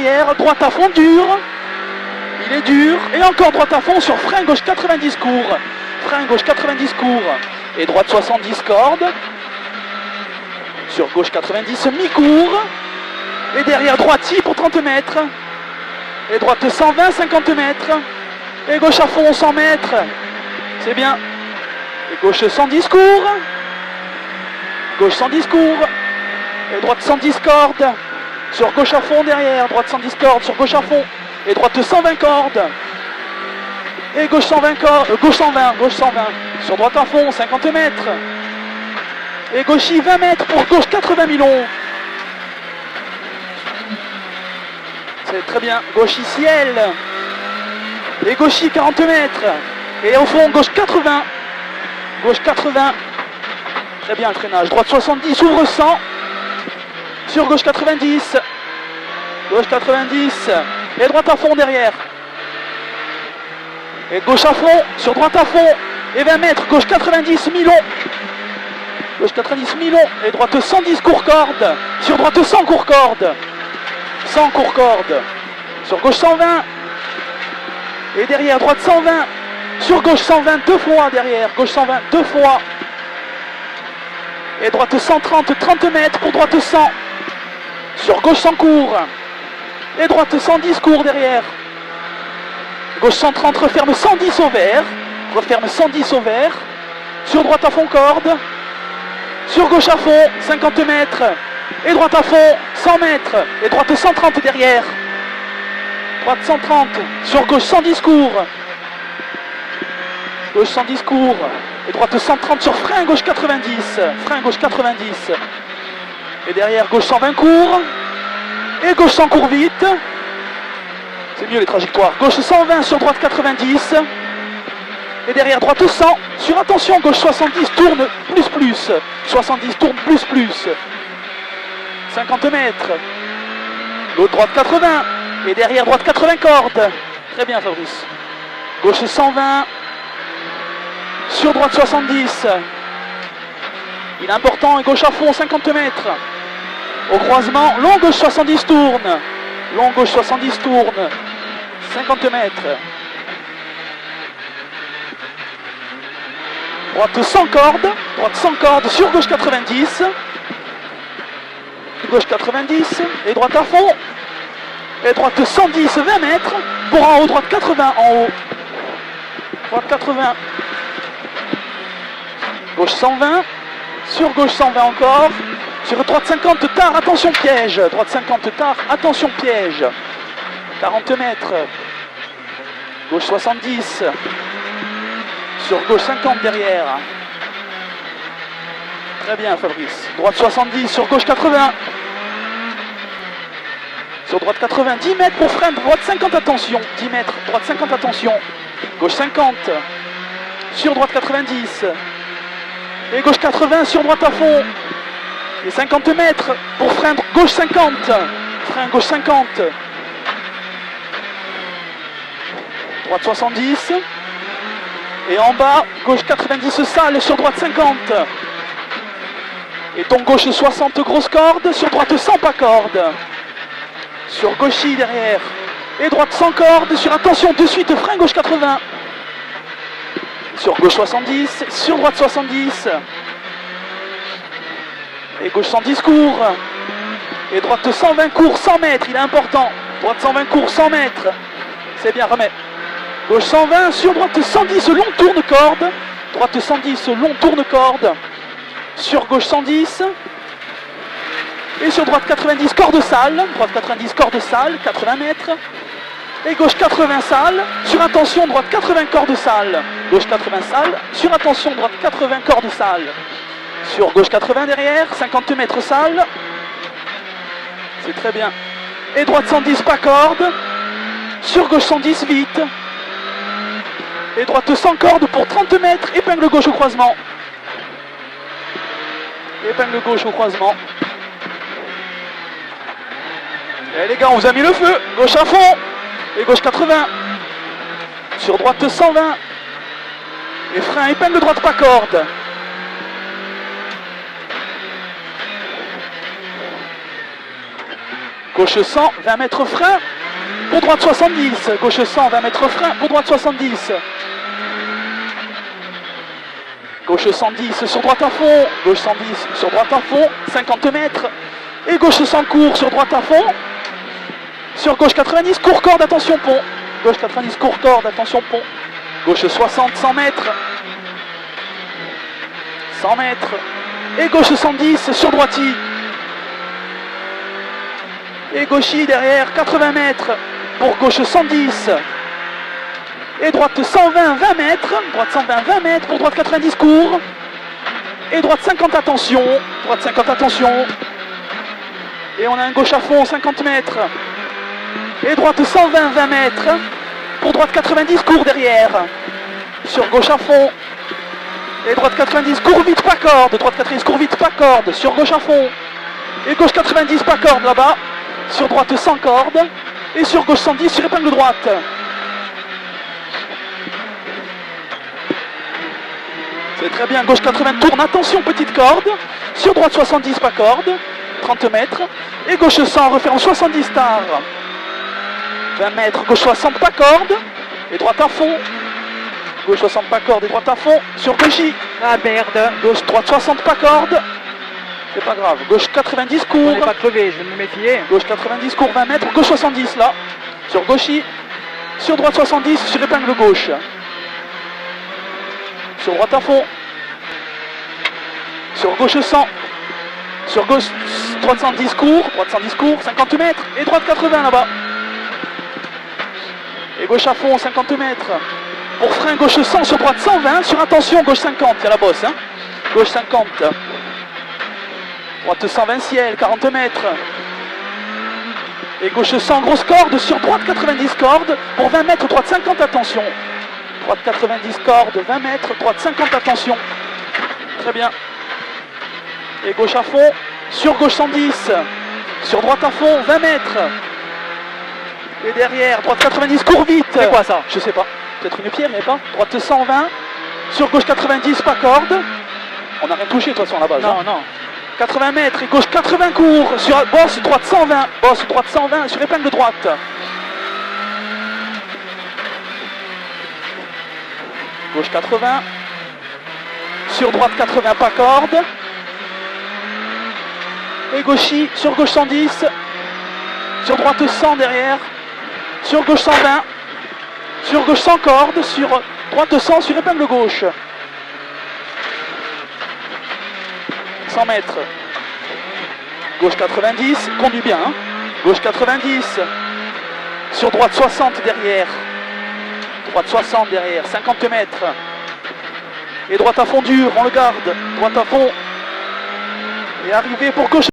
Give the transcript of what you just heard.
derrière, droite à fond dur. Il est dur. Et encore droite à fond sur frein gauche 90 court. Frein gauche 90 court. Et droite 70 corde. Sur gauche 90 mi-court. Et derrière droite 6 pour 30 mètres. Et droite 120, 50 mètres. Et gauche à fond 100 mètres. C'est bien. Et gauche 110 court. Gauche 110 court. Et droite 110 cordes. Sur gauche à fond derrière. Droite 110 cordes sur gauche à fond. Et droite 120 cordes. Et gauche 120 cordes. Gauche 120. Gauche 120. Sur droite à fond 50 mètres. Et gauchy 20 mètres pour gauche 80 milons. C'est très bien. Gauchy ciel. Et gauchy 40 mètres. Et au fond gauche 80. Gauche 80. Très bien le freinage. Droite 70. Ouvre 100. Sur gauche 90. Gauche 90. Et droite à fond derrière. Et gauche à fond. Sur droite à fond. Et 20 mètres. Gauche 90 milons. Gauche 90 milons. Et droite 110 court corde. Sur droite 100 court corde. 100 court corde. Sur gauche 120. Et derrière droite 120. Sur gauche 120 deux fois derrière. Gauche 120 deux fois. Et droite 130, 30 mètres pour droite 100. Sur gauche 100 court. Et droite 110 court derrière. Gauche 130 referme 110 au vert. Referme 110 au vert. Sur droite à fond corde. Sur gauche à fond 50 mètres. Et droite à fond 100 mètres. Et droite 130 derrière. Droite 130. Sur gauche 110 court. Gauche 110 court. Et droite 130 sur frein gauche 90. Frein gauche 90. Et derrière gauche 120 court. Et gauche 100 court vite. C'est mieux les trajectoires. Gauche 120 sur droite 90. Et derrière droite 100. Sur attention gauche 70 tourne plus. 70 tourne plus. 50 mètres. L'autre droite 80. Et derrière droite 80 cordes. Très bien Fabrice. Gauche 120. Sur droite 70. Il est important et gauche à fond 50 mètres. Au croisement, long gauche 70 tourne. Long gauche 70 tourne. 50 mètres. Droite 100 cordes. Droite 100 cordes sur gauche 90. Gauche 90. Et droite à fond. Et droite 110, 20 mètres. Pour en haut, droite 80 en haut. Droite 80. Gauche 120. Sur gauche 120 encore. Sur droite 50 tard, attention piège. Droite 50 tard, attention piège. 40 mètres. Gauche 70. Sur gauche 50 derrière. Très bien Fabrice. Droite 70 sur gauche 80. Sur droite 80, 10 mètres pour frein. Droite 50, attention. 10 mètres, droite 50, attention. Gauche 50. Sur droite 90. Et gauche 80 sur droite à fond. Et 50 mètres pour frein gauche 50. Frein gauche 50. Droite 70. Et en bas, gauche 90 sale sur droite 50. Et donc gauche 60 grosse corde. Sur droite 100 pas corde. Sur gauchy derrière. Et droite 100 cordes. Sur attention de suite frein gauche 80. Sur gauche 70. Sur droite 70. Et gauche 110 court. Et droite 120 court 100 mètres. Il est important. Droite 120 court 100 mètres. C'est bien, remets. Gauche 120. Sur droite 110 long tourne corde. Droite 110 long tourne corde. Sur gauche 110. Et sur droite 90 corde sale. Droite 90 corde sale. 80 mètres. Et gauche 80 sale. Sur attention droite 80 corde sale. Gauche 80 sale. Sur attention droite 80 corde sale. Sur gauche 80 derrière. 50 mètres sale. C'est très bien. Et droite 110 pas corde. Sur gauche 110 vite. Et droite 100 corde pour 30 mètres. Épingle gauche au croisement. Épingle gauche au croisement. Et les gars, on vous a mis le feu. Gauche à fond. Et gauche 80. Sur droite 120. Et frein épingle droite pas corde. Gauche 100, 20 mètres frein. Pour droite 70. Gauche 100, 20 mètres frein. Pour droite 70. Gauche 110 sur droite à fond. Gauche 110 sur droite à fond. 50 mètres. Et gauche 100 court sur droite à fond. Sur gauche 90, court corde, attention pont. Gauche 90, court corde, attention pont. Gauche 60, 100 mètres. 100 mètres. Et gauche 110 sur droiti. Et gauchi derrière, 80 mètres. Pour gauche 110. Et droite 120, 20 mètres. Droite 120, 20 mètres. Pour droite 90, court. Et droite 50, attention. Droite 50, attention. Et on a un gauche à fond, 50 mètres. Et droite 120, 20 mètres. Pour droite 90, court derrière. Sur gauche à fond. Et droite 90, court vite, pas corde. Droite 90, court vite, pas corde. Sur gauche à fond. Et gauche 90, pas corde là-bas. Sur droite 100 corde. Et sur gauche 110, sur épingle droite. C'est très bien, gauche 80 tourne, attention, petite corde. Sur droite 70, pas corde. 30 mètres. Et gauche 100, référence 70 star. 20 mètres, gauche 60, pas corde. Et droite à fond. Gauche 60, pas corde et droite à fond. Sur gauchi. Ah merde. Gauche droite 60, pas corde. C'est pas grave. Gauche 90, court. On n'est pas crevé, je vais me méfier. Gauche 90, court 20 mètres. Gauche 70 là. Sur gauchi. Sur droite 70, sur épingle gauche. Sur droite à fond. Sur gauche 100. Sur gauche, droite 110 court. Droite 110 court, 50 mètres. Et droite 80 là-bas. Et gauche à fond, 50 mètres. Pour frein, gauche 100, sur droite 120. Sur attention, gauche 50, il y a la bosse. Hein. Gauche 50. Droite 120 ciel, 40 mètres. Et gauche 100, grosse corde. Sur droite 90 corde. Pour 20 mètres, droite 50, attention. Droite 90 corde, 20 mètres. Droite 50, attention. Très bien. Et gauche à fond. Sur gauche 110. Sur droite à fond, 20 mètres. Et derrière, droite 90, court vite. C'est quoi ça? Je sais pas. Peut-être une pierre, mais pas. Droite 120. Sur gauche 90, pas corde. On n'a rien touché de toute façon à la base. Non, hein. non. 80 mètres et gauche 80 court. Sur bosse droite 120. Bosse droite 120 sur épingle droite. Gauche 80. Sur droite 80, pas corde. Et gauchi, sur gauche 110. Sur droite 100 derrière. Sur gauche 120. Sur gauche 100 corde. Sur droite 100 sur épingle gauche. 100 mètres. Gauche 90. Conduit bien. Hein. Gauche 90. Sur droite 60 derrière. Droite 60 derrière. 50 mètres. Et droite à fond dur. On le garde. Droite à fond. Et arrivé pour gauche.